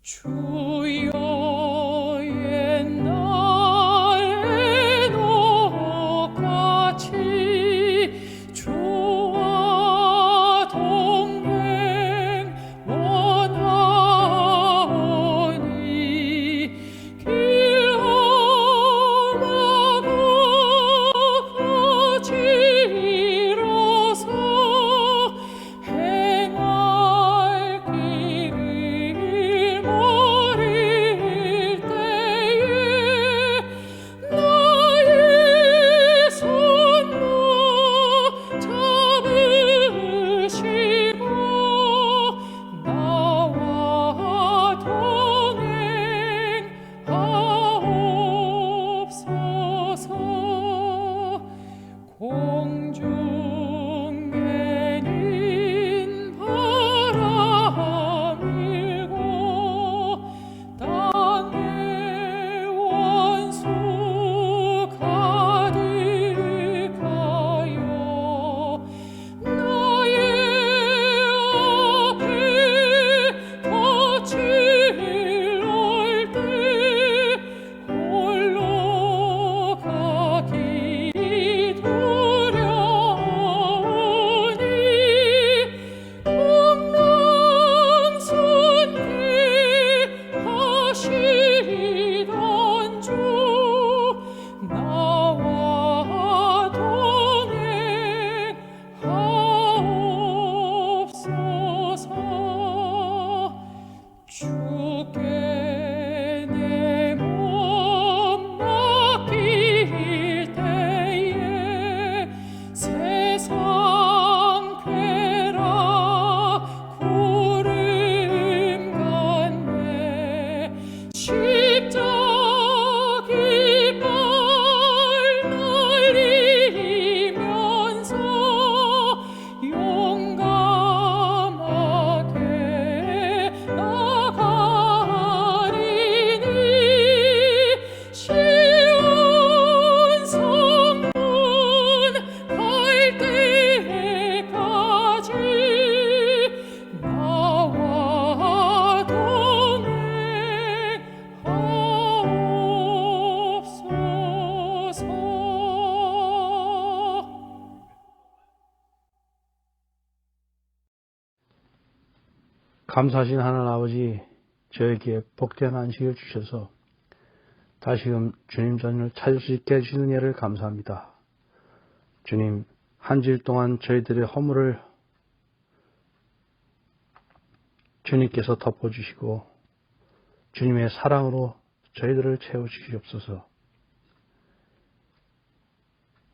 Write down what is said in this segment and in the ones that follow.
주여 옛날에 너같이 주와 동행 원하오니 길 험하고 거칠어서 행할 길을 모를 때에 나의 손목 잡으시고 나와 동행하옵소서. 공중에는 바람 일고 땅에 원수 가득하여 나의 앞에 덫을 놓을 때 홀로 가기 두려우니 풍랑손게 하시던 주 나와 동행하옵소서. 주께 내 몸 맡길 때에 세상 쾌락 구름 같네 십자기 발 날리면서 용감하게 나가리니 시온 성문 갈 때까지 나와 동행하옵소서. 감사하신 하나님 아버지, 저에게 복된 안식을 주셔서 다시금 주님 전을 찾을 수 있게 해주시는 예를 감사합니다. 주님, 한 주일 동안 저희들의 허물을 주님께서 덮어주시고 주님의 사랑으로 저희들을 채워주시옵소서.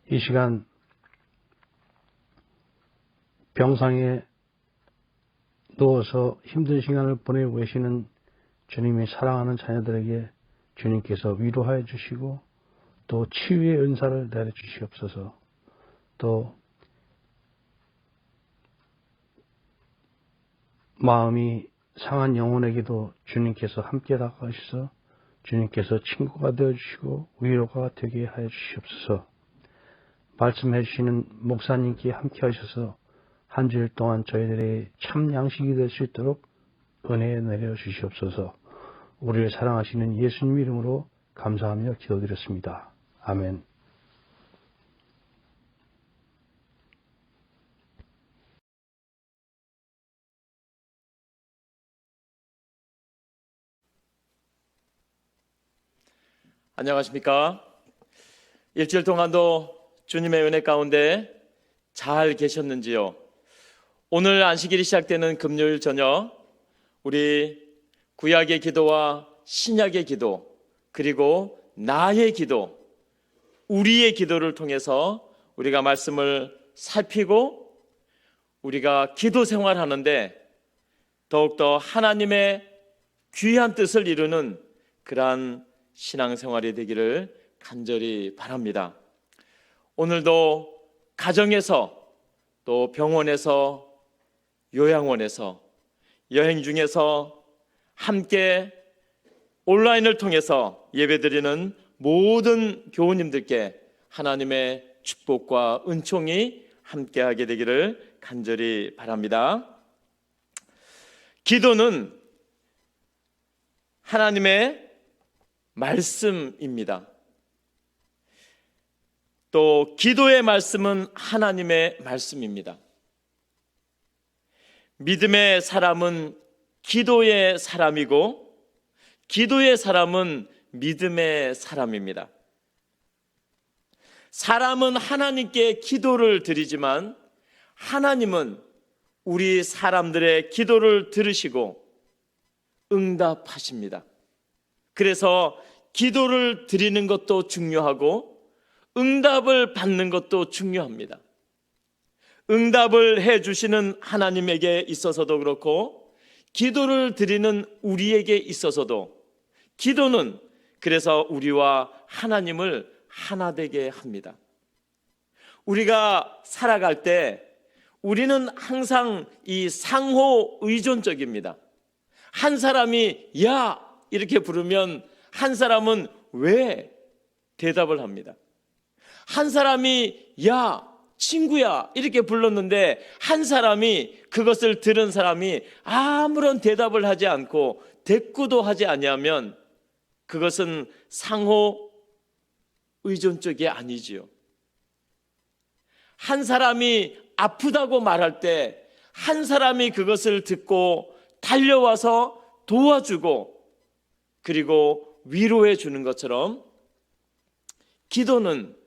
이 시간 병상에 누워서 힘든 시간을 보내고 계시는 주님이 사랑하는 자녀들에게 주님께서 위로하여 주시고 또 치유의 은사를 내려주시옵소서. 또 마음이 상한 영혼에게도 주님께서 함께 다가가셔서 주님께서 친구가 되어주시고 위로가 되게 하여 주시옵소서. 말씀해 주시는 목사님께 함께 하셔서 한 주일 동안 저희들의 참 양식이 될 수 있도록 은혜 내려 주시옵소서. 우리를 사랑하시는 예수님 이름으로 감사하며 기도드렸습니다. 아멘. 안녕하십니까? 일주일 동안도 주님의 은혜 가운데 잘 계셨는지요? 오늘 안식일이 시작되는 금요일 저녁 우리 구약의 기도와 신약의 기도 그리고 나의 기도, 우리의 기도를 통해서 우리가 말씀을 살피고 우리가 기도 생활하는데 더욱더 하나님의 귀한 뜻을 이루는 그러한 신앙생활이 되기를 간절히 바랍니다. 오늘도 가정에서 또 병원에서 요양원에서 여행 중에서 함께 온라인을 통해서 예배드리는 모든 교우님들께 하나님의 축복과 은총이 함께하게 되기를 간절히 바랍니다. 기도는 하나님의 말씀입니다. 또 기도의 말씀은 하나님의 말씀입니다. 믿음의 사람은 기도의 사람이고 기도의 사람은 믿음의 사람입니다. 사람은 하나님께 기도를 드리지만 하나님은 우리 사람들의 기도를 들으시고 응답하십니다. 그래서 기도를 드리는 것도 중요하고 응답을 받는 것도 중요합니다. 응답을 해주시는 하나님에게 있어서도 그렇고 기도를 드리는 우리에게 있어서도 기도는 그래서 우리와 하나님을 하나 되게 합니다. 우리가 살아갈 때 우리는 항상 이 상호 의존적입니다. 한 사람이 야 이렇게 부르면 한 사람은 왜 대답을 합니다. 한 사람이 야 친구야 이렇게 불렀는데 한 사람이 그것을 들은 사람이 아무런 대답을 하지 않고 대꾸도 하지 아니하면 그것은 상호 의존적이 아니지요. 한 사람이 아프다고 말할 때 한 사람이 그것을 듣고 달려와서 도와주고 그리고 위로해 주는 것처럼 기도는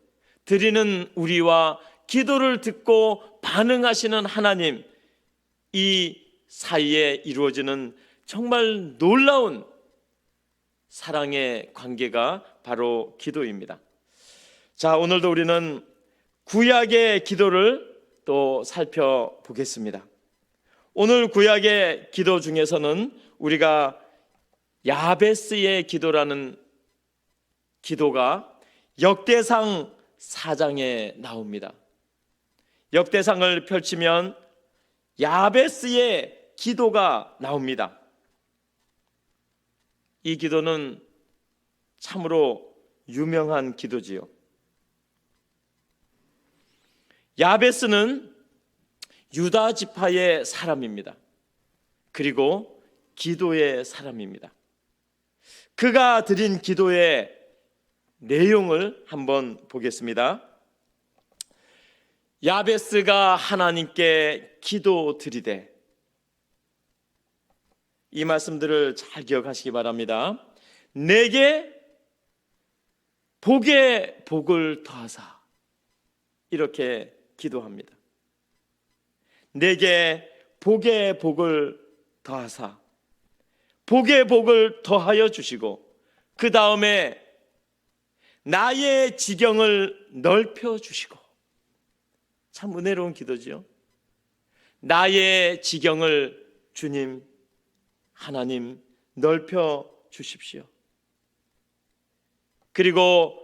드리는 우리와 기도를 듣고 반응하시는 하나님 이 사이에 이루어지는 정말 놀라운 사랑의 관계가 바로 기도입니다. 자, 오늘도 우리는 구약의 기도를 또 살펴보겠습니다. 오늘 구약의 기도 중에서는 우리가 야베스의 기도라는 기도가 역대상 4장에 나옵니다. 역대상을 펼치면 야베스의 기도가 나옵니다. 이 기도는 참으로 유명한 기도지요. 야베스는 유다 지파의 사람입니다. 그리고 기도의 사람입니다. 그가 드린 기도의 내용을 한번 보겠습니다. 야베스가 하나님께 기도 드리되, 이 말씀들을 잘 기억하시기 바랍니다. 내게 복에 복을 더하사, 이렇게 기도합니다. 내게 복에 복을 더하사, 복에 복을 더하여 주시고 그 다음에 나의 지경을 넓혀 주시고, 참 은혜로운 기도지요. 나의 지경을 주님 하나님 넓혀 주십시오. 그리고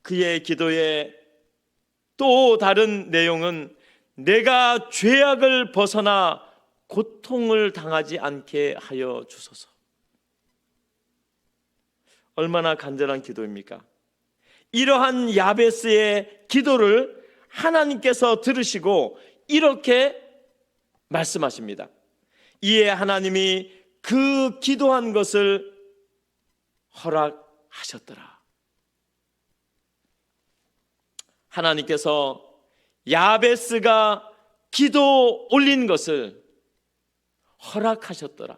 그의 기도의 또 다른 내용은 내가 죄악을 벗어나 고통을 당하지 않게 하여 주소서. 얼마나 간절한 기도입니까? 이러한 야베스의 기도를 하나님께서 들으시고 이렇게 말씀하십니다. 이에 하나님이 그 기도한 것을 허락하셨더라. 하나님께서 야베스가 기도 올린 것을 허락하셨더라,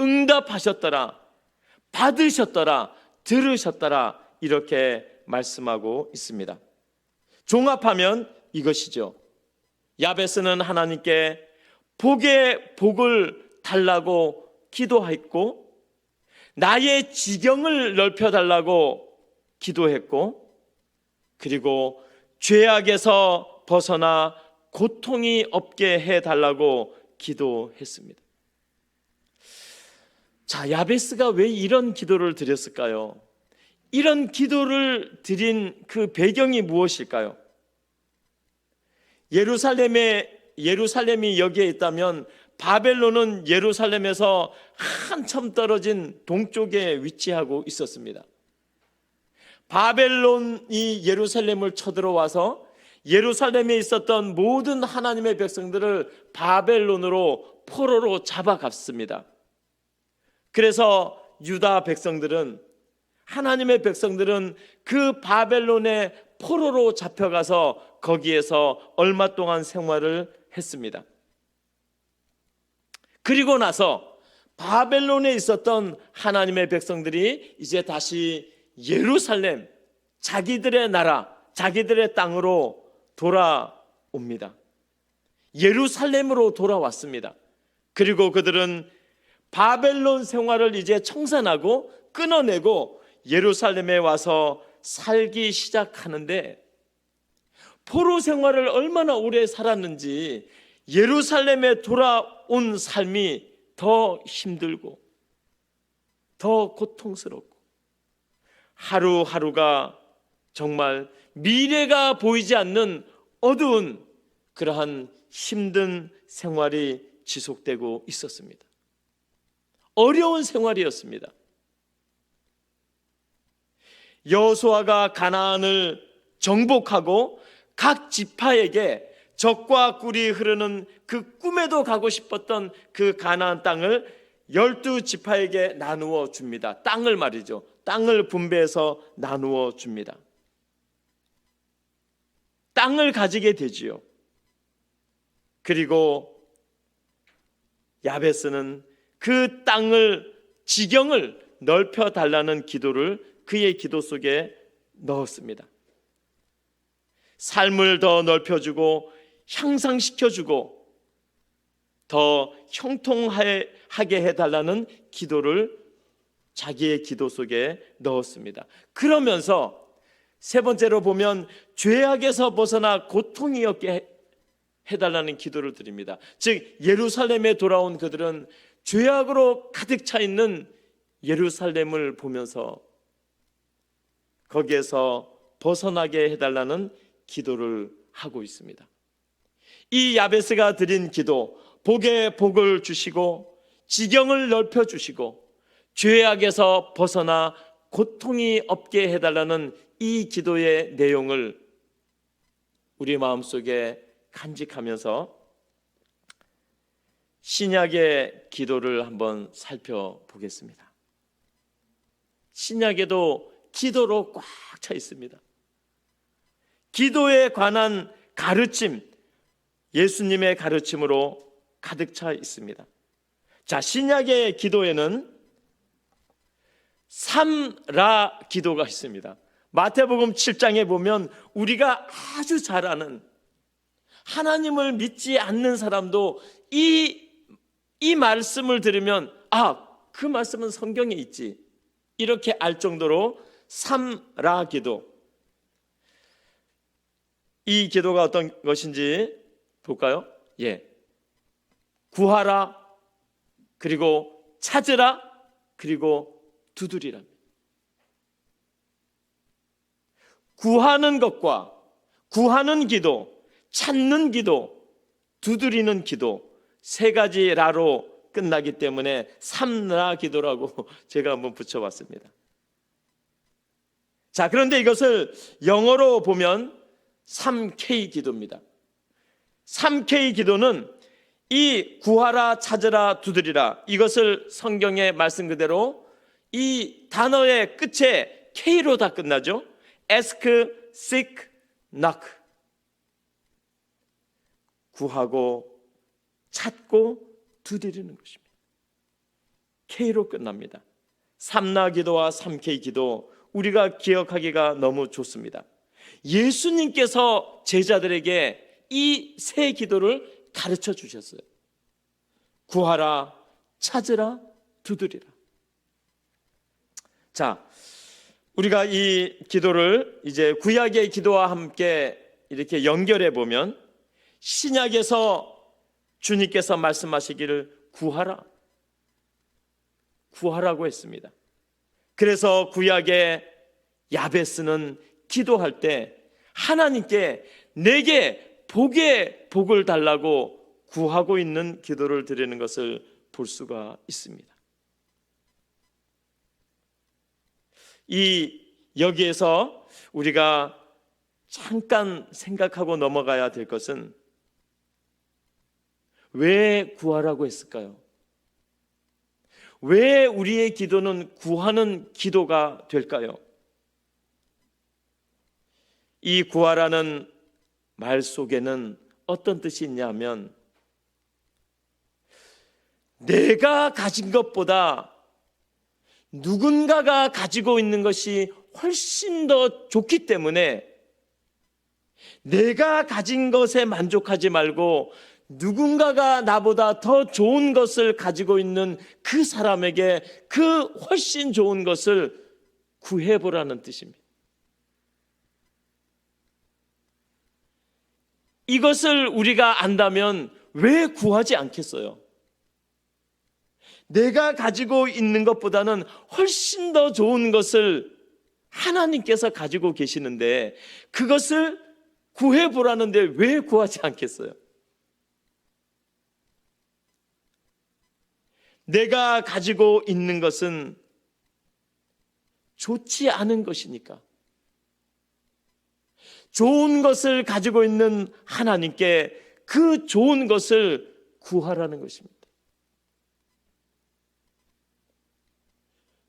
응답하셨더라, 받으셨더라, 들으셨더라, 이렇게 말씀하고 있습니다. 종합하면 이것이죠. 야베스는 하나님께 복에 복을 달라고 기도했고, 나의 지경을 넓혀달라고 기도했고, 그리고 죄악에서 벗어나 고통이 없게 해달라고 기도했습니다. 자, 야베스가 왜 이런 기도를 드렸을까요? 이런 기도를 드린 그 배경이 무엇일까요? 예루살렘이 여기에 있다면 바벨론은 예루살렘에서 한참 떨어진 동쪽에 위치하고 있었습니다. 바벨론이 예루살렘을 쳐들어와서 예루살렘에 있었던 모든 하나님의 백성들을 바벨론으로 포로로 잡아갔습니다. 그래서 유다 백성들은, 하나님의 백성들은 그 바벨론의 포로로 잡혀가서 거기에서 얼마 동안 생활을 했습니다. 그리고 나서 바벨론에 있었던 하나님의 백성들이 이제 다시 예루살렘, 자기들의 나라, 자기들의 땅으로 돌아옵니다. 예루살렘으로 돌아왔습니다. 그리고 그들은 바벨론 생활을 이제 청산하고 끊어내고 예루살렘에 와서 살기 시작하는데, 포로 생활을 얼마나 오래 살았는지 예루살렘에 돌아온 삶이 더 힘들고 더 고통스럽고 하루하루가 정말 미래가 보이지 않는 어두운 그러한 힘든 생활이 지속되고 있었습니다. 어려운 생활이었습니다. 여호수아가 가나안을 정복하고 각 지파에게 젖과 꿀이 흐르는 그 꿈에도 가고 싶었던 그 가나안 땅을 12지파에게 나누어 줍니다. 땅을 말이죠. 땅을 분배해서 나누어 줍니다. 땅을 가지게 되지요. 그리고 야베스는 그 땅을, 지경을 넓혀 달라는 기도를 그의 기도 속에 넣었습니다. 삶을 더 넓혀주고 향상시켜주고 더 형통하게 해달라는 기도를 자기의 기도 속에 넣었습니다. 그러면서 세 번째로 보면 죄악에서 벗어나 고통이 없게 해달라는 기도를 드립니다. 즉 예루살렘에 돌아온 그들은 죄악으로 가득 차 있는 예루살렘을 보면서 거기에서 벗어나게 해달라는 기도를 하고 있습니다. 이 야베스가 드린 기도, 복에 복을 주시고 지경을 넓혀주시고 죄악에서 벗어나 고통이 없게 해달라는 이 기도의 내용을 우리 마음속에 간직하면서 신약의 기도를 한번 살펴보겠습니다. 신약에도 기도로 꽉 차 있습니다. 기도에 관한 가르침, 예수님의 가르침으로 가득 차 있습니다. 자, 신약의 기도에는 삼라 기도가 있습니다. 마태복음 7장에 보면 우리가 아주 잘 아는, 하나님을 믿지 않는 사람도 이 말씀을 들으면 그 말씀은 성경에 있지, 이렇게 알 정도로 삼라 기도. 이 기도가 어떤 것인지 볼까요? 구하라, 그리고 찾으라, 그리고 두드리라. 구하는 것과 구하는 기도, 찾는 기도, 두드리는 기도, 세 가지 라로 끝나기 때문에 삼라 기도라고 제가 한번 붙여봤습니다. 자, 그런데 이것을 영어로 보면 3K 기도입니다. 3K 기도는 이 구하라, 찾으라, 두드리라, 이것을 성경의 말씀 그대로 이 단어의 끝에 K로 다 끝나죠. Ask, seek, knock. 구하고 찾고 두드리는 것입니다. K로 끝납니다. 삼라 기도와 3K 기도, 우리가 기억하기가 너무 좋습니다. 예수님께서 제자들에게 이 세 기도를 가르쳐 주셨어요. 구하라, 찾으라, 두드리라. 자, 우리가 이 기도를 이제 구약의 기도와 함께 이렇게 연결해 보면 신약에서 주님께서 말씀하시기를 구하라고 했습니다. 그래서 구약의 야베스는 기도할 때 하나님께 내게 복의 복을 달라고 구하고 있는 기도를 드리는 것을 볼 수가 있습니다. 여기에서 우리가 잠깐 생각하고 넘어가야 될 것은 왜 구하라고 했을까요? 왜 우리의 기도는 구하는 기도가 될까요? 이 구하라는 말 속에는 어떤 뜻이 있냐면, 내가 가진 것보다 누군가가 가지고 있는 것이 훨씬 더 좋기 때문에 내가 가진 것에 만족하지 말고 누군가가 나보다 더 좋은 것을 가지고 있는 그 사람에게 그 훨씬 좋은 것을 구해보라는 뜻입니다. 이것을 우리가 안다면 왜 구하지 않겠어요? 내가 가지고 있는 것보다는 훨씬 더 좋은 것을 하나님께서 가지고 계시는데 그것을 구해보라는데 왜 구하지 않겠어요? 내가 가지고 있는 것은 좋지 않은 것이니까 좋은 것을 가지고 있는 하나님께 그 좋은 것을 구하라는 것입니다.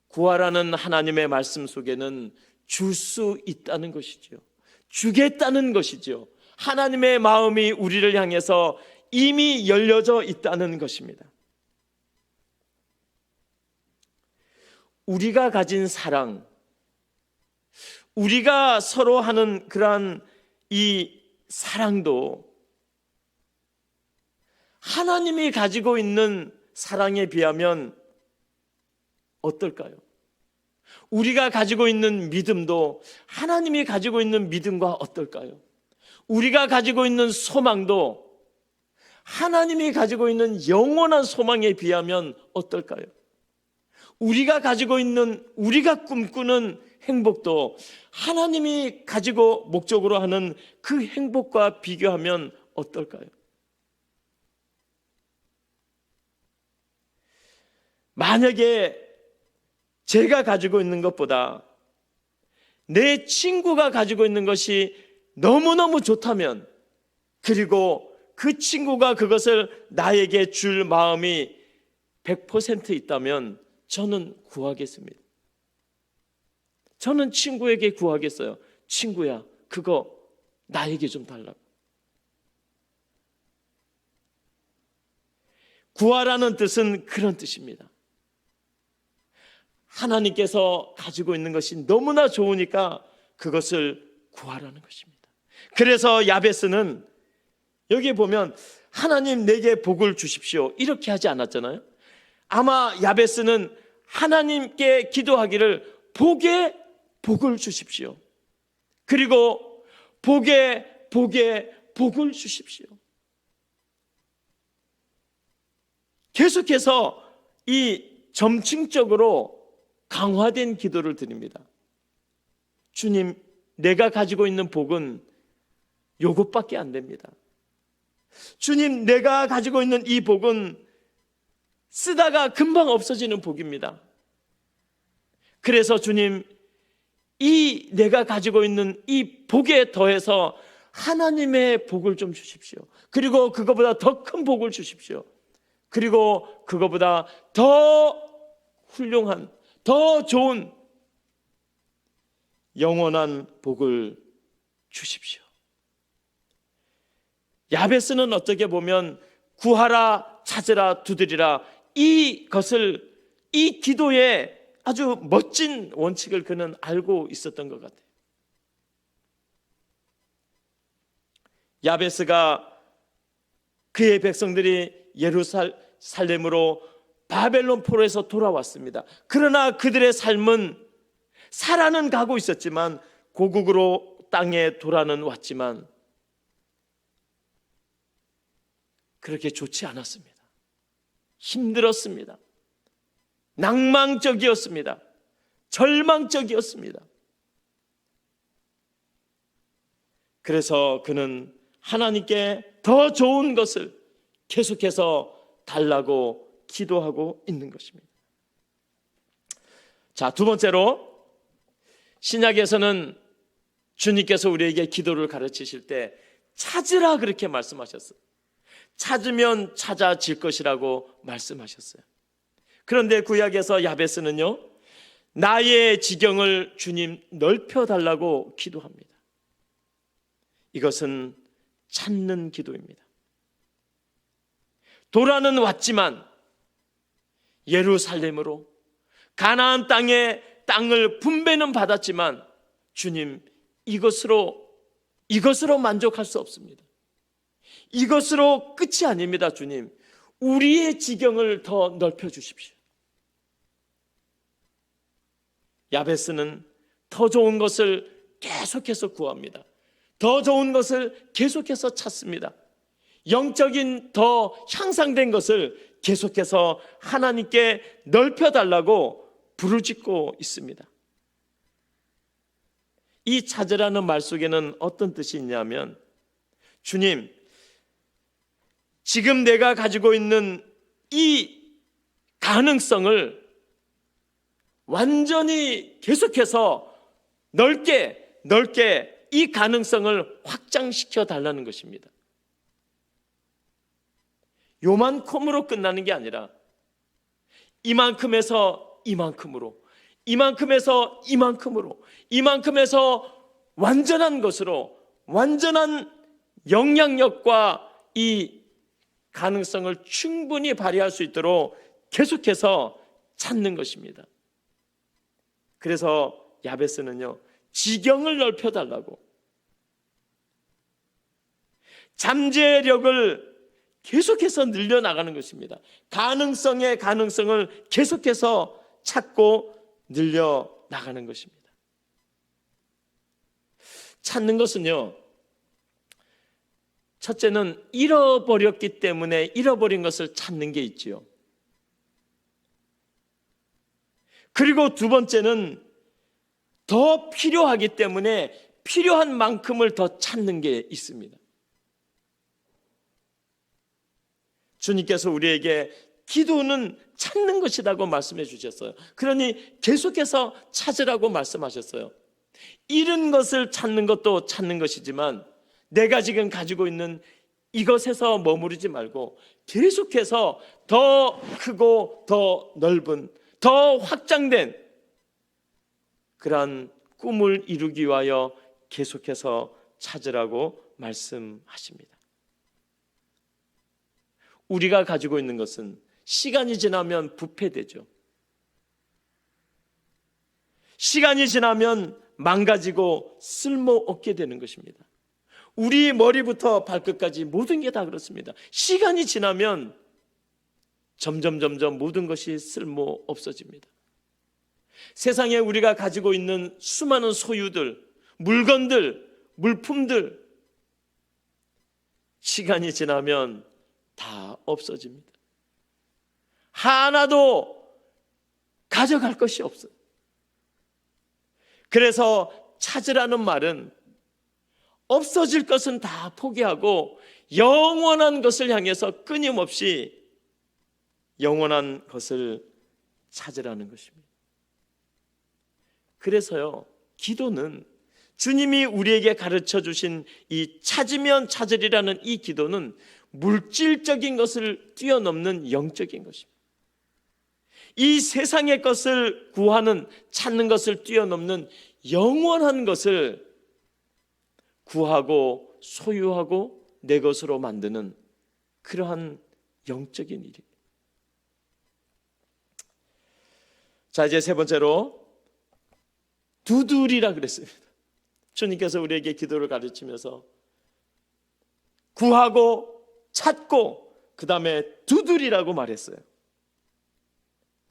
구하라는 하나님의 말씀 속에는 줄 수 있다는 것이죠. 주겠다는 것이죠. 하나님의 마음이 우리를 향해서 이미 열려져 있다는 것입니다. 우리가 가진 사랑, 우리가 서로 하는 그러한 이 사랑도 하나님이 가지고 있는 사랑에 비하면 어떨까요? 우리가 가지고 있는 믿음도 하나님이 가지고 있는 믿음과 어떨까요? 우리가 가지고 있는 소망도 하나님이 가지고 있는 영원한 소망에 비하면 어떨까요? 우리가 가지고 있는, 우리가 꿈꾸는 행복도 하나님이 가지고 목적으로 하는 그 행복과 비교하면 어떨까요? 만약에 제가 가지고 있는 것보다 내 친구가 가지고 있는 것이 너무너무 좋다면, 그리고 그 친구가 그것을 나에게 줄 마음이 100% 있다면 저는 구하겠습니다. 저는 친구에게 구하겠어요. 친구야, 그거 나에게 좀 달라고. 구하라는 뜻은 그런 뜻입니다. 하나님께서 가지고 있는 것이 너무나 좋으니까 그것을 구하라는 것입니다. 그래서 야베스는 여기 보면 하나님 내게 복을 주십시오 이렇게 하지 않았잖아요. 아마 야베스는 하나님께 기도하기를 복에 복을 주십시오, 그리고 복에 복을 주십시오. 계속해서 이 점층적으로 강화된 기도를 드립니다. 주님, 내가 가지고 있는 복은 요것밖에 안 됩니다. 주님, 내가 가지고 있는 이 복은 쓰다가 금방 없어지는 복입니다. 그래서 주님, 이 내가 가지고 있는 이 복에 더해서 하나님의 복을 좀 주십시오. 그리고 그거보다 더 큰 복을 주십시오. 그리고 그거보다 더 훌륭한, 더 좋은 영원한 복을 주십시오. 야베스는 어떻게 보면 구하라, 찾으라, 두드리라, 이것을, 이 기도의 아주 멋진 원칙을 그는 알고 있었던 것 같아요. 야베스가 그의 백성들이 예루살렘으로 바벨론 포로에서 돌아왔습니다. 그러나 그들의 삶은 살아는 가고 있었지만, 고국으로 땅에 돌아는 왔지만 그렇게 좋지 않았습니다. 힘들었습니다. 낭망적이었습니다. 절망적이었습니다. 그래서 그는 하나님께 더 좋은 것을 계속해서 달라고 기도하고 있는 것입니다. 자, 두 번째로, 신약에서는 주님께서 우리에게 기도를 가르치실 때 찾으라 그렇게 말씀하셨어요. 찾으면 찾아질 것이라고 말씀하셨어요. 그런데 구약에서 야베스는요, 나의 지경을 주님 넓혀달라고 기도합니다. 이것은 찾는 기도입니다. 도라는 왔지만 예루살렘으로 가나안 땅의 땅을 분배는 받았지만 주님, 이것으로 만족할 수 없습니다. 이것으로 끝이 아닙니다. 주님, 우리의 지경을 더 넓혀 주십시오. 야베스는 더 좋은 것을 계속해서 구합니다. 더 좋은 것을 계속해서 찾습니다. 영적인 더 향상된 것을 계속해서 하나님께 넓혀달라고 부르짖고 있습니다. 이 찾으라는 말 속에는 어떤 뜻이 있냐면, 주님, 지금 내가 가지고 있는 이 가능성을 완전히 계속해서 넓게 이 가능성을 확장시켜 달라는 것입니다. 요만큼으로 끝나는 게 아니라 이만큼에서 이만큼으로, 이만큼에서 이만큼으로, 이만큼에서 완전한 것으로, 완전한 영향력과 이 가능성을 충분히 발휘할 수 있도록 계속해서 찾는 것입니다. 그래서 야베스는요, 지경을 넓혀달라고, 잠재력을 계속해서 늘려나가는 것입니다. 가능성의 가능성을 계속해서 찾고 늘려나가는 것입니다. 찾는 것은요, 첫째는 잃어버렸기 때문에 잃어버린 것을 찾는 게 있지요. 그리고 두 번째는 더 필요하기 때문에 필요한 만큼을 더 찾는 게 있습니다. 주님께서 우리에게 기도는 찾는 것이라고 말씀해 주셨어요. 그러니 계속해서 찾으라고 말씀하셨어요. 잃은 것을 찾는 것도 찾는 것이지만 내가 지금 가지고 있는 이것에서 머무르지 말고 계속해서 더 크고 더 넓은, 더 확장된 그러한 꿈을 이루기 위하여 계속해서 찾으라고 말씀하십니다. 우리가 가지고 있는 것은 시간이 지나면 부패되죠. 시간이 지나면 망가지고 쓸모없게 되는 것입니다. 우리 머리부터 발끝까지 모든 게 다 그렇습니다. 시간이 지나면 점점 모든 것이 쓸모없어집니다. 세상에 우리가 가지고 있는 수많은 소유들, 물건들, 물품들, 시간이 지나면 다 없어집니다. 하나도 가져갈 것이 없어요. 그래서 찾으라는 말은 없어질 것은 다 포기하고 영원한 것을 향해서 끊임없이 영원한 것을 찾으라는 것입니다. 그래서요, 기도는 주님이 우리에게 가르쳐 주신 이 찾으면 찾으리라는 이 기도는 물질적인 것을 뛰어넘는 영적인 것입니다. 이 세상의 것을 구하는, 찾는 것을 뛰어넘는 영원한 것을 구하고 소유하고 내 것으로 만드는 그러한 영적인 일입니다. 자, 이제 세 번째로 두드리라 그랬습니다. 주님께서 우리에게 기도를 가르치면서 구하고 찾고 그 다음에 두드리라고 말했어요.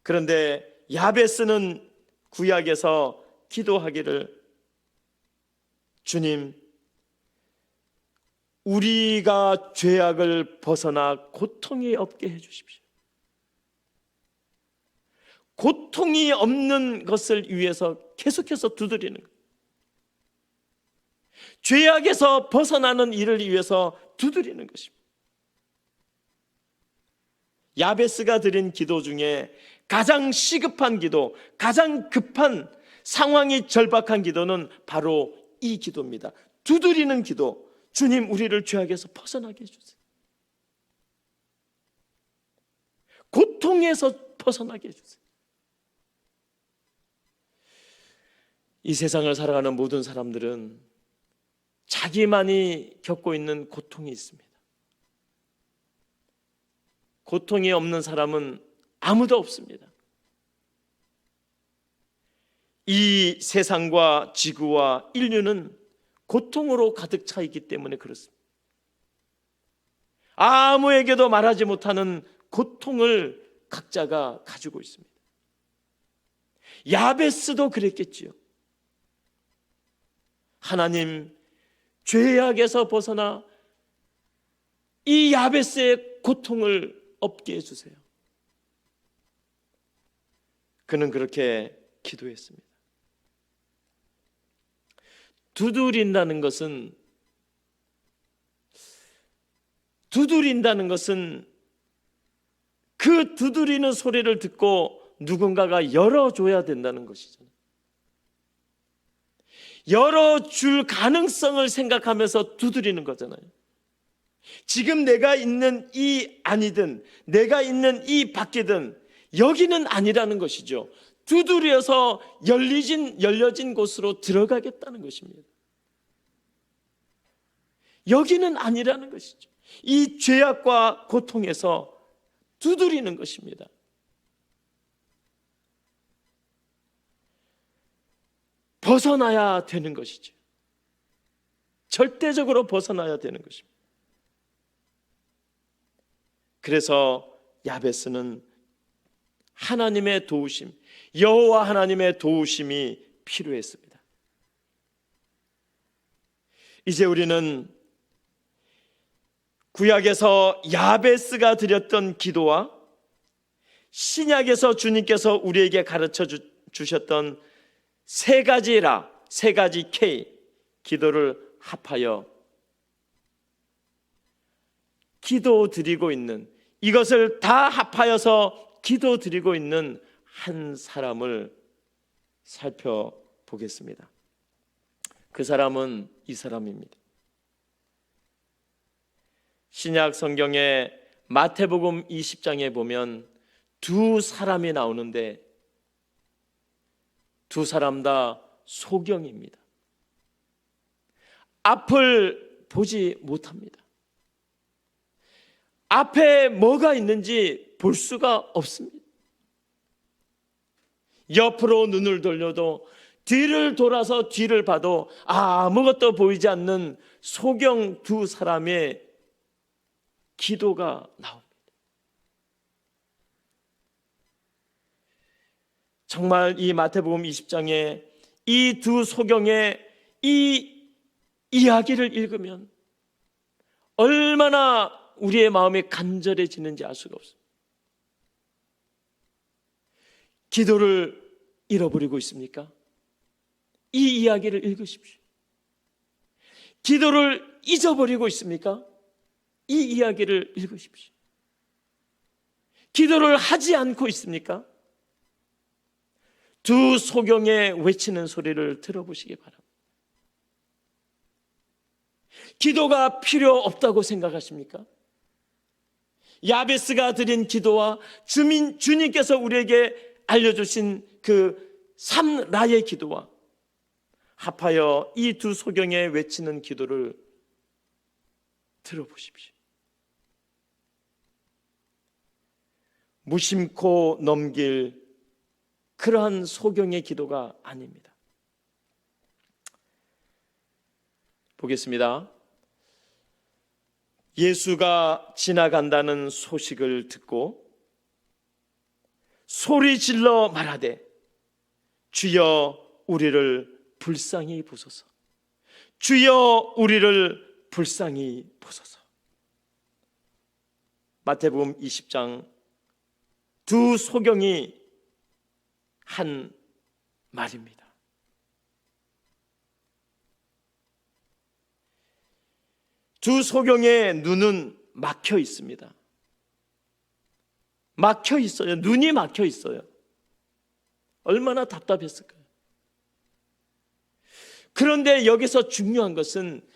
그런데 야베스는 구약에서 기도하기를, 주님, 우리가 죄악을 벗어나 고통이 없게 해주십시오. 고통이 없는 것을 위해서 계속해서 두드리는 거예요. 죄악에서 벗어나는 일을 위해서 두드리는 것입니다. 야베스가 드린 기도 중에 가장 시급한 기도, 가장 급한 상황이 절박한 기도는 바로 이 기도입니다. 두드리는 기도. 주님, 우리를 죄악에서 벗어나게 해주세요. 고통에서 벗어나게 해주세요. 이 세상을 살아가는 모든 사람들은 자기만이 겪고 있는 고통이 있습니다. 고통이 없는 사람은 아무도 없습니다. 이 세상과 지구와 인류는 고통으로 가득 차 있기 때문에 그렇습니다. 아무에게도 말하지 못하는 고통을 각자가 가지고 있습니다. 야베스도 그랬겠지요. 하나님, 죄악에서 벗어나 이 야베스의 고통을 없게 해주세요. 그는 그렇게 기도했습니다. 두드린다는 것은 그 두드리는 소리를 듣고 누군가가 열어줘야 된다는 것이잖아요. 열어줄 가능성을 생각하면서 두드리는 거잖아요. 지금 내가 있는 이 안이든 내가 있는 이 밖이든 여기는 아니라는 것이죠. 두드려서 열려진 곳으로 들어가겠다는 것입니다. 여기는 아니라는 것이죠. 이 죄악과 고통에서 두드리는 것입니다. 벗어나야 되는 것이죠. 절대적으로 벗어나야 되는 것입니다. 그래서 야베스는 하나님의 도우심, 여호와 하나님의 도우심이 필요했습니다. 이제 우리는 구약에서 야베스가 드렸던 기도와 신약에서 주님께서 우리에게 가르쳐 주셨던 세 가지 K 기도를 합하여 기도 드리고 있는, 이것을 다 합하여서 기도 드리고 있는 한 사람을 살펴보겠습니다. 그 사람은 이 사람입니다. 신약 성경의 마태복음 20장에 보면 두 사람이 나오는데 두 사람 다 소경입니다. 앞을 보지 못합니다. 앞에 뭐가 있는지 볼 수가 없습니다. 옆으로 눈을 돌려도 뒤를 돌아서 뒤를 봐도 아무것도 보이지 않는 소경 두 사람의 기도가 나옵니다. 정말 이 마태복음 20장에 이 두 소경의 이 이야기를 읽으면 얼마나 우리의 마음이 간절해지는지 알 수가 없습니다. 기도를 잃어버리고 있습니까? 이 이야기를 읽으십시오. 기도를 잊어버리고 있습니까? 이 이야기를 읽으십시오. 기도를 하지 않고 있습니까? 두 소경의 외치는 소리를 들어보시기 바랍니다. 기도가 필요 없다고 생각하십니까? 야베스가 드린 기도와 주님께서 우리에게 알려주신 그 3라의 기도와 합하여 이 두 소경의 외치는 기도를 들어보십시오. 무심코 넘길 그러한 소경의 기도가 아닙니다. 보겠습니다. 예수가 지나간다는 소식을 듣고 소리 질러 말하되 주여 우리를 불쌍히 보소서. 주여 우리를 불쌍히 보소서. 마태복음 20장 두 소경이 한 말입니다. 두 소경의 눈은 막혀 있습니다. 막혀 있어요. 눈이 막혀 있어요. 얼마나 답답했을까요? 그런데 여기서 중요한 것은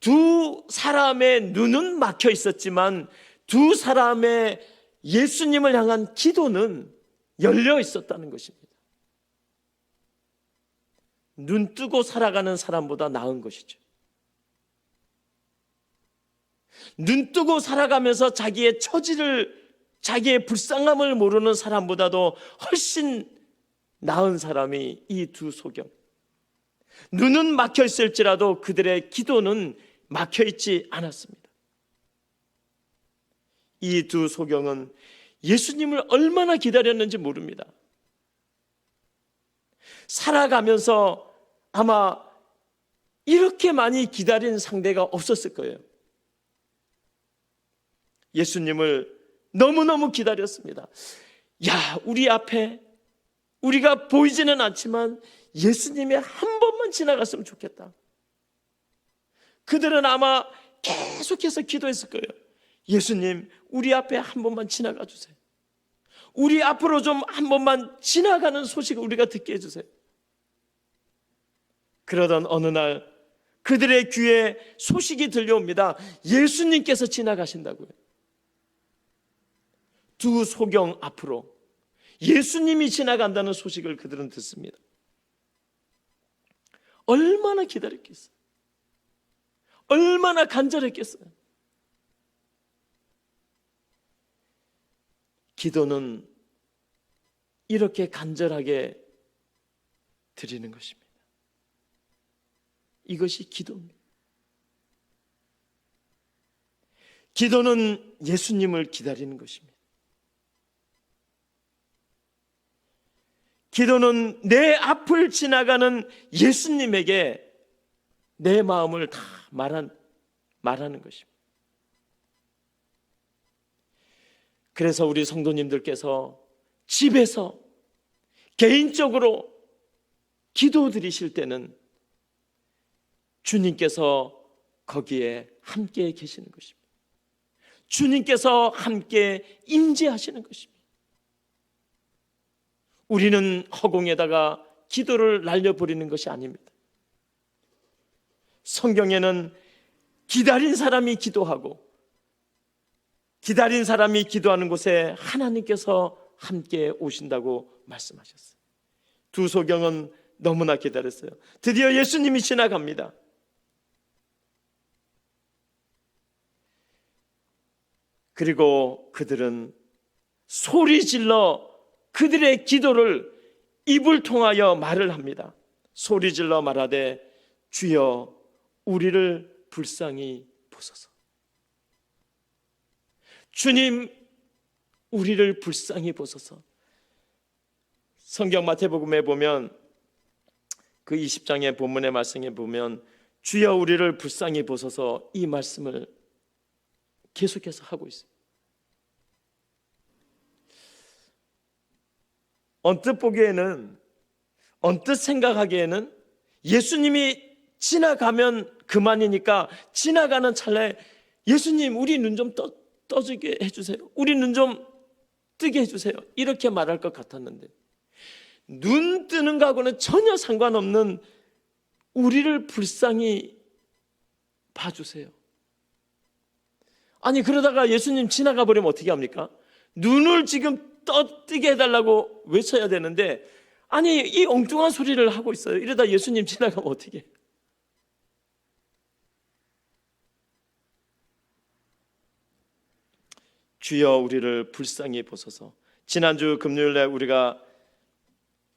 두 사람의 눈은 막혀 있었지만 두 사람의 예수님을 향한 기도는 열려 있었다는 것입니다. 눈 뜨고 살아가는 사람보다 나은 것이죠. 눈 뜨고 살아가면서 자기의 처지를, 자기의 불쌍함을 모르는 사람보다도 훨씬 나은 사람이 이 두 소경. 눈은 막혀 있을지라도 그들의 기도는 막혀 있지 않았습니다. 이 두 소경은 예수님을 얼마나 기다렸는지 모릅니다. 살아가면서 아마 이렇게 많이 기다린 상대가 없었을 거예요. 예수님을 너무너무 기다렸습니다. 야, 우리 앞에 우리가 보이지는 않지만 예수님이 한 번만 지나갔으면 좋겠다. 그들은 아마 계속해서 기도했을 거예요. 예수님, 우리 앞에 한 번만 지나가 주세요. 우리 앞으로 좀 한 번만 지나가는 소식을 우리가 듣게 해주세요. 그러던 어느 날 그들의 귀에 소식이 들려옵니다. 예수님께서 지나가신다고요. 두 소경 앞으로 예수님이 지나간다는 소식을 그들은 듣습니다. 얼마나 기다렸겠어요? 얼마나 간절했겠어요? 기도는 이렇게 간절하게 드리는 것입니다. 이것이 기도입니다. 기도는 예수님을 기다리는 것입니다. 기도는 내 앞을 지나가는 예수님에게 내 마음을 다 말하는 것입니다. 그래서 우리 성도님들께서 집에서 개인적으로 기도 드리실 때는 주님께서 거기에 함께 계시는 것입니다. 주님께서 함께 임재하시는 것입니다. 우리는 허공에다가 기도를 날려버리는 것이 아닙니다. 성경에는 기다린 사람이 기도하고 기다린 사람이 기도하는 곳에 하나님께서 함께 오신다고 말씀하셨어요. 두 소경은 너무나 기다렸어요. 드디어 예수님이 지나갑니다. 그리고 그들은 소리 질러 그들의 기도를 입을 통하여 말을 합니다. 소리 질러 말하되 주여 우리를 불쌍히 보소서. 주님 우리를 불쌍히 보소서. 성경 마태복음에 보면 그 20장의 본문의 말씀에 보면 주여 우리를 불쌍히 보소서 이 말씀을 계속해서 하고 있어요. 언뜻 보기에는, 언뜻 생각하기에는 예수님이 지나가면 그만이니까 지나가는 찰나에 예수님 우리 눈 좀 떠지게 해주세요. 우리 눈 좀 뜨게 해주세요. 이렇게 말할 것 같았는데 눈 뜨는 거하고는 전혀 상관없는 우리를 불쌍히 봐주세요. 아니 그러다가 예수님 지나가 버리면 어떻게 합니까? 눈을 지금 떠뜨게 해달라고 외쳐야 되는데 아니 이 엉뚱한 소리를 하고 있어요. 이러다 예수님 지나가면 어떻게 해요? 주여 우리를 불쌍히 보소서. 지난주 금요일에 우리가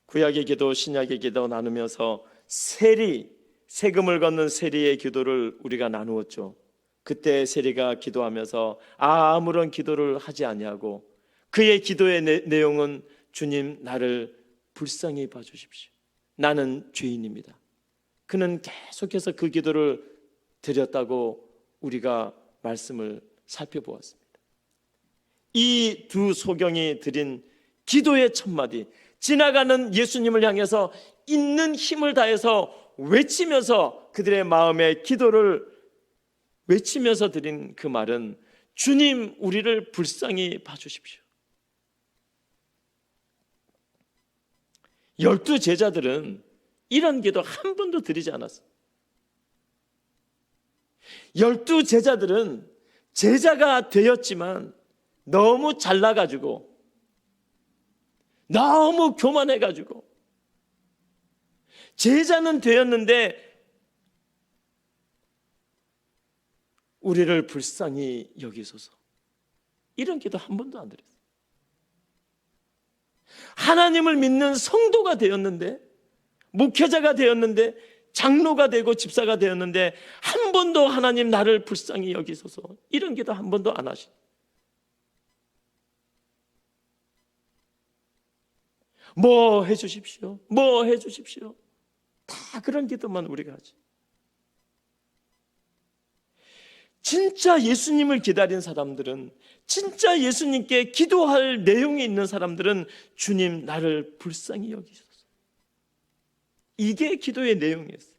구약의 기도 신약의 기도 나누면서 세금을 걷는 세리의 기도를 우리가 나누었죠. 그때 세리가 기도하면서 아무런 기도를 하지 아니하고 그의 기도의 내용은 주님 나를 불쌍히 봐주십시오. 나는 죄인입니다. 그는 계속해서 그 기도를 드렸다고 우리가 말씀을 살펴보았습니다. 이 두 소경이 드린 기도의 첫마디, 지나가는 예수님을 향해서 있는 힘을 다해서 외치면서 그들의 마음의 기도를 외치면서 드린 그 말은 주님 우리를 불쌍히 봐주십시오. 12 제자들은 이런 기도 한 번도 드리지 않았어요. 12 제자들은 제자가 되었지만 너무 잘나가지고 너무 교만해가지고 제자는 되었는데 우리를 불쌍히 여기소서. 이런 기도 한 번도 안 드렸어요. 하나님을 믿는 성도가 되었는데, 목회자가 되었는데, 장로가 되고 집사가 되었는데 한 번도 하나님 나를 불쌍히 여기소서 이런 기도 한 번도 안 하시죠. 뭐 해주십시오, 뭐 해주십시오, 다 그런 기도만 우리가 하지. 진짜 예수님을 기다린 사람들은, 진짜 예수님께 기도할 내용이 있는 사람들은 주님 나를 불쌍히 여기소서, 이게 기도의 내용이었어요.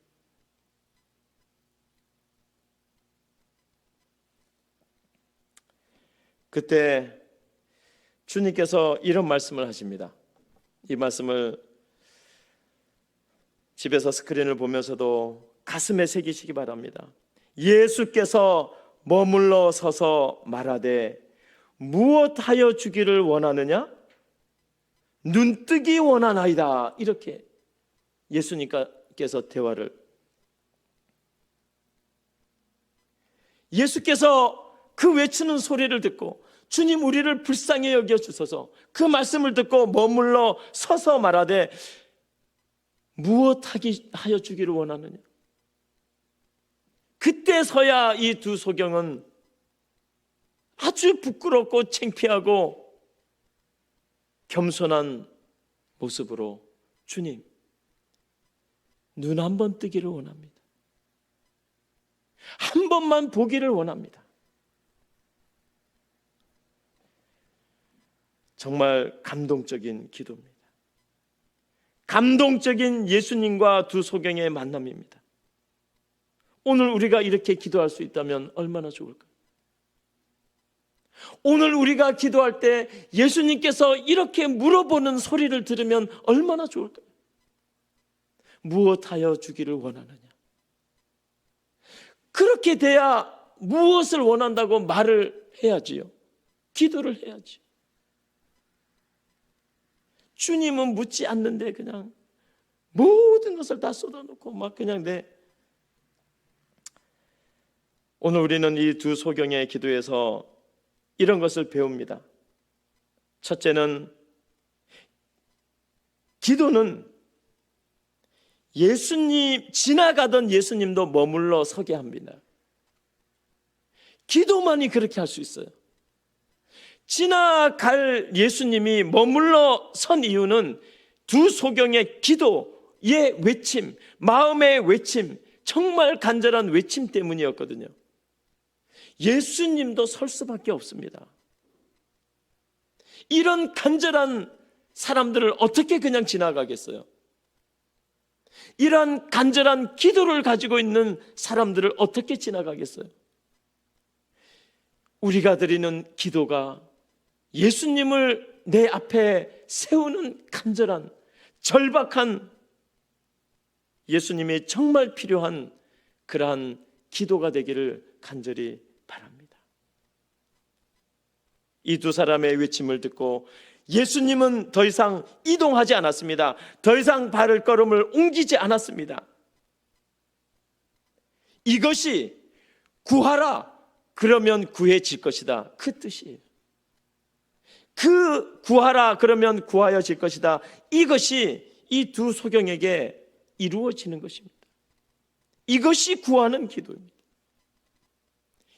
그때 주님께서 이런 말씀을 하십니다. 이 말씀을 집에서 스크린을 보면서도 가슴에 새기시기 바랍니다. 예수께서 머물러 서서 말하되 무엇하여 주기를 원하느냐? 눈뜨기 원하나이다. 이렇게 예수님께서 대화를, 예수께서 그 외치는 소리를 듣고 주님 우리를 불쌍히 여겨주소서, 그 말씀을 듣고 머물러 서서 말하되 무엇하여 주기를 원하느냐? 그때서야 이 두 소경은 아주 부끄럽고 창피하고 겸손한 모습으로 주님 눈 한 번 뜨기를 원합니다. 한 번만 보기를 원합니다. 정말 감동적인 기도입니다. 감동적인 예수님과 두 소경의 만남입니다. 오늘 우리가 이렇게 기도할 수 있다면 얼마나 좋을까요? 오늘 우리가 기도할 때 예수님께서 이렇게 물어보는 소리를 들으면 얼마나 좋을까요? 무엇하여 주기를 원하느냐? 그렇게 돼야 무엇을 원한다고 말을 해야지요. 기도를 해야지. 주님은 묻지 않는데 그냥 모든 것을 다 쏟아놓고 막 그냥 오늘 우리는 이 두 소경의 기도에서 이런 것을 배웁니다. 첫째는 기도는 지나가던 예수님도 머물러 서게 합니다. 기도만이 그렇게 할 수 있어요. 지나갈 예수님이 머물러 선 이유는 두 소경의 기도의 외침, 마음의 외침, 정말 간절한 외침 때문이었거든요. 예수님도 설 수밖에 없습니다. 이런 간절한 사람들을 어떻게 그냥 지나가겠어요? 이런 간절한 기도를 가지고 있는 사람들을 어떻게 지나가겠어요? 우리가 드리는 기도가 예수님을 내 앞에 세우는 간절한, 절박한, 예수님이 정말 필요한 그러한 기도가 되기를 간절히 바랍니다. 이 두 사람의 외침을 듣고 예수님은 더 이상 이동하지 않았습니다. 더 이상 발걸음을 옮기지 않았습니다. 이것이 구하라 그러면 구해질 것이다, 그 뜻이에요. 그 구하라 그러면 구하여질 것이다, 이것이 이 두 소경에게 이루어지는 것입니다. 이것이 구하는 기도입니다.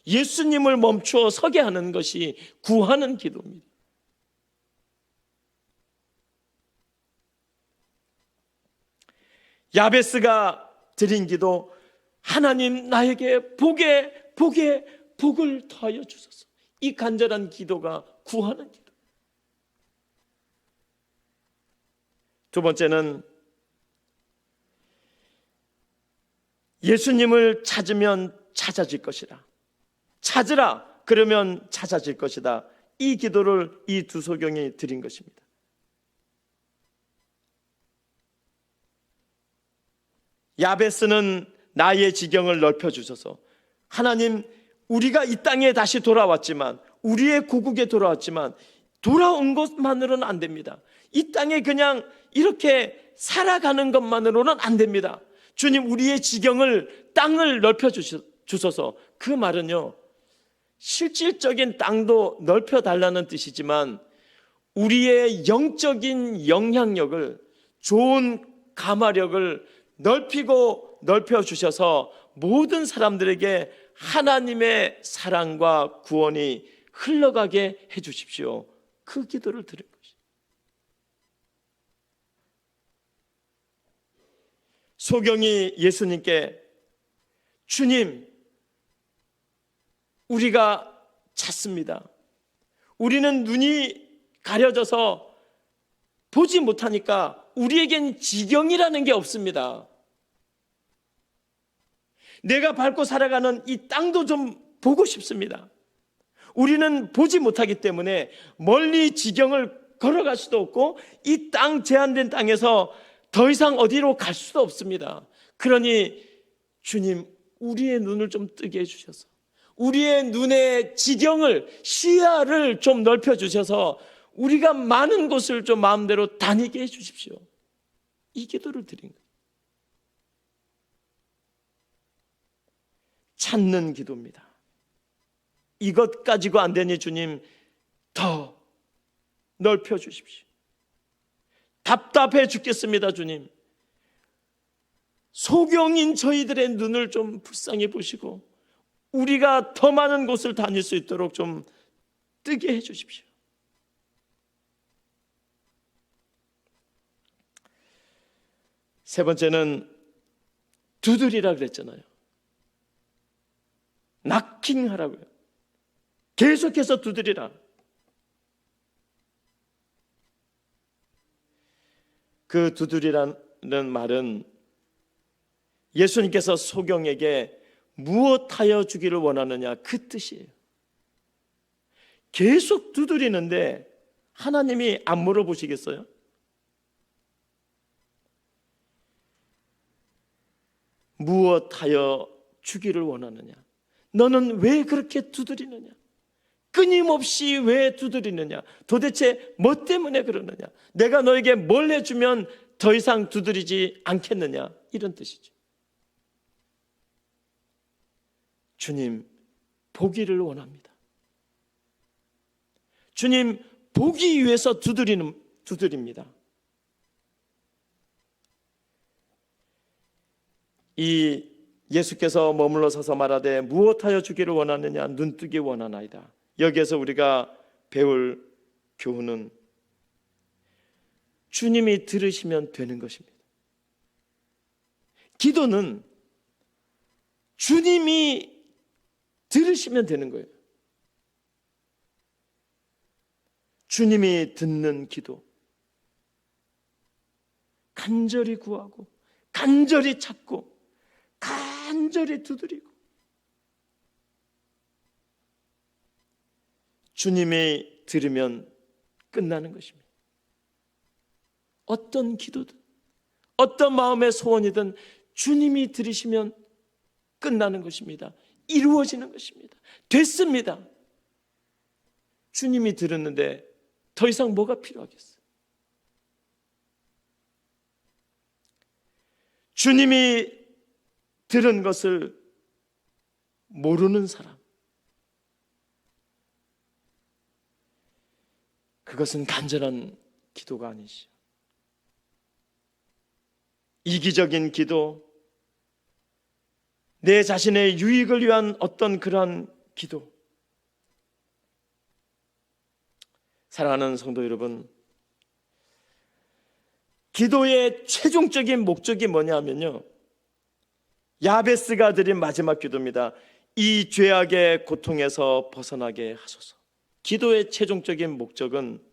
예수님을 멈추어 서게 하는 것이 구하는 기도입니다. 야베스가 드린 기도, 하나님 나에게 복을 더하여 주소서. 이 간절한 기도가 구하는 기도. 두 번째는 예수님을 찾으면 찾아질 것이라. 찾으라 그러면 찾아질 것이다. 이 기도를 이 두 소경이 드린 것입니다. 야베스는 나의 지경을 넓혀주셔서, 하나님 우리가 이 땅에 다시 돌아왔지만, 우리의 고국에 돌아왔지만 돌아온 것만으로는 안 됩니다. 이 땅에 그냥 이렇게 살아가는 것만으로는 안 됩니다. 주님, 우리의 지경을, 땅을 넓혀 주셔서, 그 말은요, 실질적인 땅도 넓혀 달라는 뜻이지만 우리의 영적인 영향력을, 좋은 가마력을 넓혀 주셔서 모든 사람들에게 하나님의 사랑과 구원이 흘러가게 해 주십시오. 그 기도를 드린 것이죠. 소경이 예수님께, 주님, 우리가 잤습니다. 우리는 눈이 가려져서 보지 못하니까 우리에겐 지경이라는 게 없습니다. 내가 밟고 살아가는 이 땅도 좀 보고 싶습니다. 우리는 보지 못하기 때문에 멀리 지경을 걸어갈 수도 없고 이 땅, 제한된 땅에서 더 이상 어디로 갈 수도 없습니다. 그러니 주님, 우리의 눈을 좀 뜨게 해주셔서, 우리의 눈의 지경을, 시야를 좀 넓혀주셔서 우리가 많은 곳을 좀 마음대로 다니게 해주십시오. 이 기도를 드린 거예요. 찾는 기도입니다. 이것 가지고 안 되니 주님, 더 넓혀주십시오. 답답해 죽겠습니다. 주님, 소경인 저희들의 눈을 좀 불쌍히 보시고 우리가 더 많은 곳을 다닐 수 있도록 좀 뜨게 해주십시오. 세 번째는 두드리라 그랬잖아요. 낙킹하라고요. 계속해서 두드리라. 그 두드리라는 말은 예수님께서 소경에게 무엇하여 주기를 원하느냐, 그 뜻이에요. 계속 두드리는데 하나님이 안 물어보시겠어요? 무엇하여 주기를 원하느냐, 너는 왜 그렇게 두드리느냐, 끊임없이 왜 두드리느냐, 도대체 뭐 때문에 그러느냐, 내가 너에게 뭘 해주면 더 이상 두드리지 않겠느냐, 이런 뜻이죠. 주님, 보기를 원합니다. 주님, 보기 위해서 두드립니다. 이 예수께서 머물러 서서 말하되 무엇하여 주기를 원하느냐, 눈뜨기 원하나이다. 여기에서 우리가 배울 교훈은 주님이 들으시면 되는 것입니다. 기도는 주님이 들으시면 되는 거예요. 주님이 듣는 기도, 간절히 구하고 간절히 찾고 간절히 두드리고, 주님이 들으면 끝나는 것입니다. 어떤 기도든 어떤 마음의 소원이든 주님이 들으시면 끝나는 것입니다. 이루어지는 것입니다. 됐습니다. 주님이 들었는데 더 이상 뭐가 필요하겠어요? 주님이 들은 것을 모르는 사람, 그것은 간절한 기도가 아니죠. 이기적인 기도, 내 자신의 유익을 위한 어떤 그러한 기도. 사랑하는 성도 여러분, 기도의 최종적인 목적이 뭐냐면요, 야베스가 드린 마지막 기도입니다. 이 죄악의 고통에서 벗어나게 하소서. 기도의 최종적인 목적은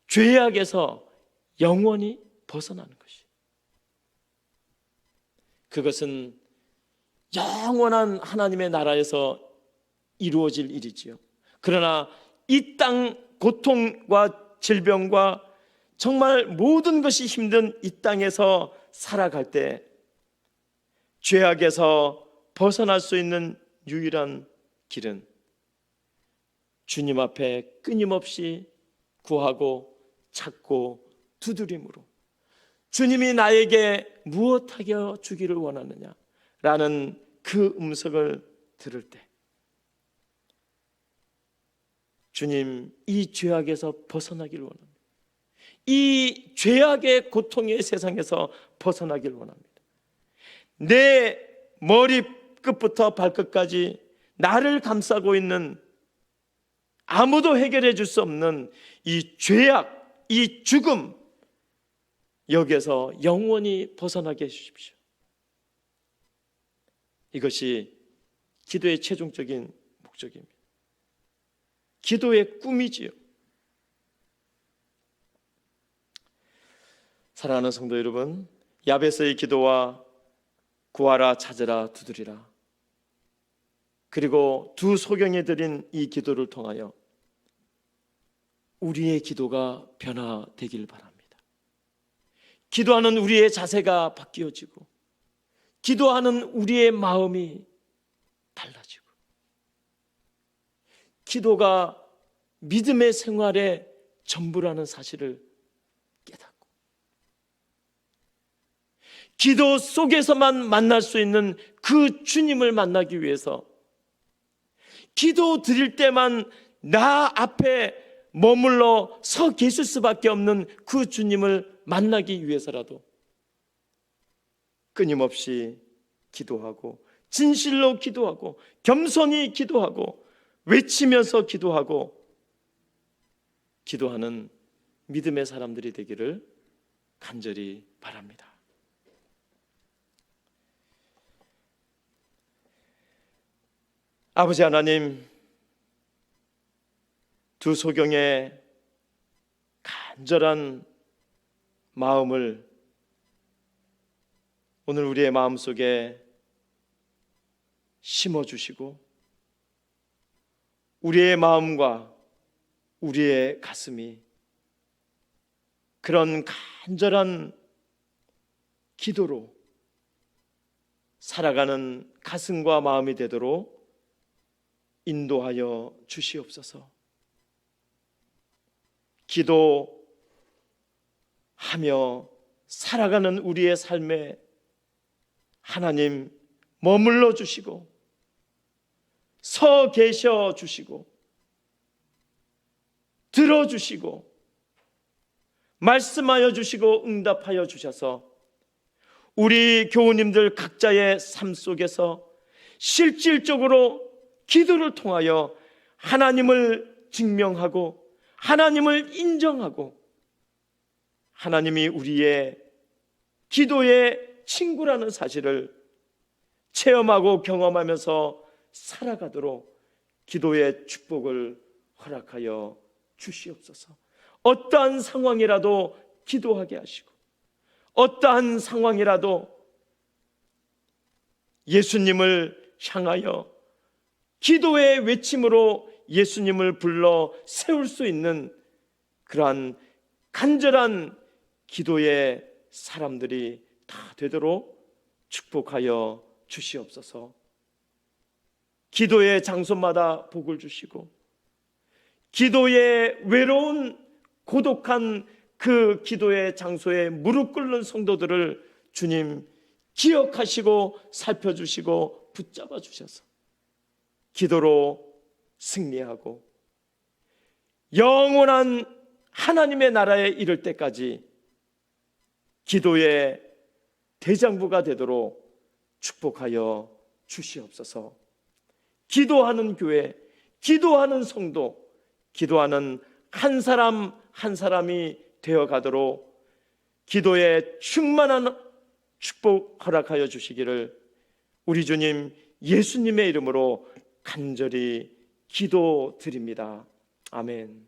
죄악에서 영원히 벗어나는 것이, 그것은 영원한 하나님의 나라에서 이루어질 일이지요. 그러나 이 땅 고통과 질병과 정말 모든 것이 힘든 이 땅에서 살아갈 때 죄악에서 벗어날 수 있는 유일한 길은 주님 앞에 끊임없이 구하고 찾고 두드림으로 주님이 나에게 무엇하여 주기를 원하느냐 라는 그 음성을 들을 때 주님, 이 죄악에서 벗어나기를 원합니다. 이 죄악의 고통의 세상에서 벗어나기를 원합니다. 내 머리끝부터 발끝까지 나를 감싸고 있는 아무도 해결해 줄 수 없는 이 죄악, 이 죽음, 여기에서 영원히 벗어나게 해주십시오. 이것이 기도의 최종적인 목적입니다. 기도의 꿈이지요. 사랑하는 성도 여러분, 야베스의 기도와 구하라, 찾으라, 두드리라, 그리고 두 소경이 드린 이 기도를 통하여 우리의 기도가 변화되길 바랍니다. 기도하는 우리의 자세가 바뀌어지고 기도하는 우리의 마음이 달라지고 기도가 믿음의 생활의 전부라는 사실을 깨닫고 기도 속에서만 만날 수 있는 그 주님을 만나기 위해서 기도 드릴 때만 나 앞에 머물러 서 계실 수밖에 없는 그 주님을 만나기 위해서라도 끊임없이 기도하고 진실로 기도하고 겸손히 기도하고 외치면서 기도하고 기도하는 믿음의 사람들이 되기를 간절히 바랍니다. 아버지 하나님, 두 소경의 간절한 마음을 오늘 우리의 마음속에 심어주시고 우리의 마음과 우리의 가슴이 그런 간절한 기도로 살아가는 가슴과 마음이 되도록 인도하여 주시옵소서. 기도하며 살아가는 우리의 삶에 하나님 머물러 주시고 서 계셔 주시고 들어주시고 말씀하여 주시고 응답하여 주셔서 우리 교우님들 각자의 삶 속에서 실질적으로 기도를 통하여 하나님을 증명하고 하나님을 인정하고 하나님이 우리의 기도의 친구라는 사실을 체험하고 경험하면서 살아가도록 기도의 축복을 허락하여 주시옵소서. 어떠한 상황이라도 기도하게 하시고 어떠한 상황이라도 예수님을 향하여 기도의 외침으로 예수님을 불러 세울 수 있는 그러한 간절한 기도의 사람들이 다 되도록 축복하여 주시옵소서. 기도의 장소마다 복을 주시고 기도의 외로운 고독한 그 기도의 장소에 무릎 꿇는 성도들을 주님 기억하시고 살펴주시고 붙잡아 주셔서 기도로 승리하고 영원한 하나님의 나라에 이를 때까지 기도의 대장부가 되도록 축복하여 주시옵소서. 기도하는 교회, 기도하는 성도, 기도하는 한 사람 한 사람이 되어가도록 기도에 충만한 축복 허락하여 주시기를 우리 주님 예수님의 이름으로 간절히 기도드립니다. 아멘.